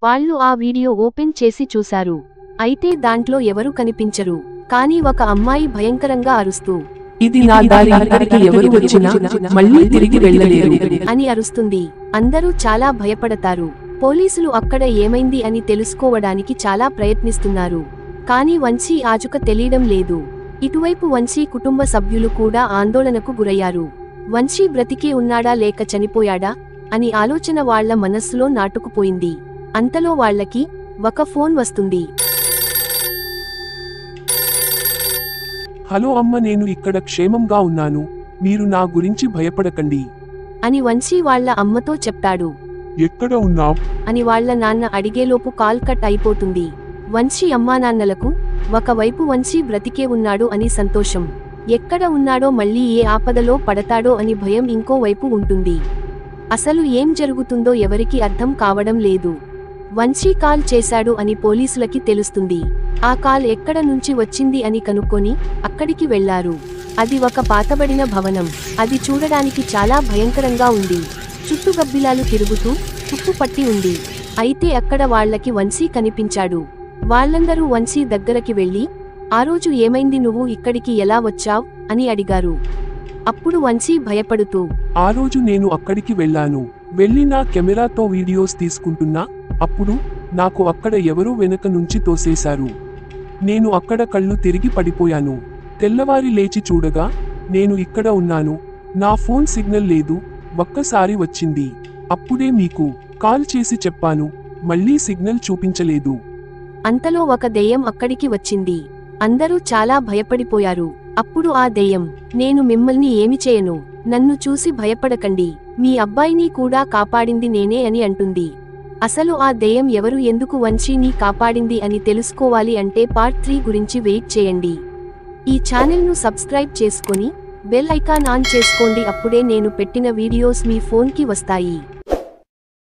వాళ్ళు ఆ video open చేసి చూశారు. అయితే దాంట్లో ఎవరు కనిపించరు. కానీ ఒక అమ్మాయి భయంకరంగా అరుస్తూ, ఇది నా దారి, ఇక్కడికి ఎవరు వచ్చినా మళ్ళీ తిరిగి వెళ్ళలేరు అని అరుస్తుంది. అందరూ చాలా భయపడతారు. పోలీసులు అక్కడ ఏమైంది అని తెలుసుకోవడానికి చాలా ప్రయత్నిస్తున్నారు. కానీ వంశీ ఆచూక తెలియడం లేదు. ఇటువైపు వంశీ కుటుంబ సభ్యులు కూడా ఆందోళనకు గురయ్యారు. వంశీ బ్రతికే ఉన్నాడా లేక చనిపోయాడా అని ఆలోచన వాళ్ల మనస్సులో నాటుకుపోయింది. అంతలో వాళ్లకి ఒక ఫోన్ వస్తుంది. హలో అమ్మ, నేను ఇక్కడ క్షేమంగా ఉన్నాను, మీరు నా గురించి భయపడకండి అని వంశీ వాళ్ల అమ్మతో చెప్తాడు. ఎక్కడ ఉన్నావ్ అని వాళ్ల నాన్న అడిగేలోపు కాల్ కట్ అయిపోతుంది. వంశీ అమ్మానాన్నలకు ఒకవైపు వంశీ బ్రతికే ఉన్నాడు అని సంతోషం, ఎక్కడ ఉన్నాడో మళ్ళీ ఏ ఆపదలో పడతాడో అని భయం ఇంకోవైపు ఉంటుంది. అసలు ఏం జరుగుతుందో ఎవరికి అర్థం కావడం లేదు. వంశీ కాల్ చేశాడు అని పోలీసులకి తెలుస్తుంది. ఆ కాల్ ఎక్కడ నుంచి వచ్చింది అని కనుక్కొని అక్కడికి వెళ్లారు. అది ఒక పాతబడిన భవనం. అది చూడడానికి చాలా భయంకరంగా ఉంది. చుట్టూ గబ్బిలాలు తిరుగుతూ తుప్పు పట్టి ఉంది. అయితే అక్కడ వాళ్లకి వంశీ కనిపించాడు. వాళ్ళందరూ వంశీ దగ్గరకి వెళ్లి, ఆ రోజు ఏమైంది, నువ్వు ఇక్కడికి ఎలా వచ్చావ్ అని అడిగారు. అప్పుడు వంశీ భయపడుతూ, ఆ రోజు నేను అక్కడికి వెళ్ళాను, వెళ్ళి నా కెమెరాతో వీడియోస్ తీసుకుంటున్నా, అప్పుడు నాకు అక్కడ ఎవరో వెనక నుంచి తోసేశారు. నేను అక్కడ కళ్ళు తిరిగి పడిపోయాను. తెల్లవారి లేచి చూడగా నేను ఇక్కడ ఉన్నాను. నా ఫోన్ సిగ్నల్ లేదు, ఒక్కసారి వచ్చింది. అప్పుడే మీకు కాల్ చేసి చెప్పాను, మళ్ళీ సిగ్నల్ చూపించలేదు. అంతలో ఒక దెయ్యం అక్కడికి వచ్చింది. అందరూ చాలా భయపడిపోయారు. అప్పుడు ఆ దెయ్యం, నేను మిమ్మల్ని ఏమి చేయను, నన్ను చూసి భయపడకండి, మీ అబ్బాయిని కూడా కాపాడింది నేనే అని అంటుంది. అసలు ఆ దెయ్యం ఎవరు, ఎందుకు వంశీని కాపాడింది అని తెలుసుకోవాలి అంటే పార్ట్ 3 గురించి వెయిట్ చేయండి. ఈ ఛానల్ను సబ్స్క్రైబ్ చేసుకొని బెల్ ఐకాన్ ఆన్ చేసుకోండి. అప్పుడే నేను పెట్టిన వీడియోస్ మీ ఫోన్కి వస్తాయి.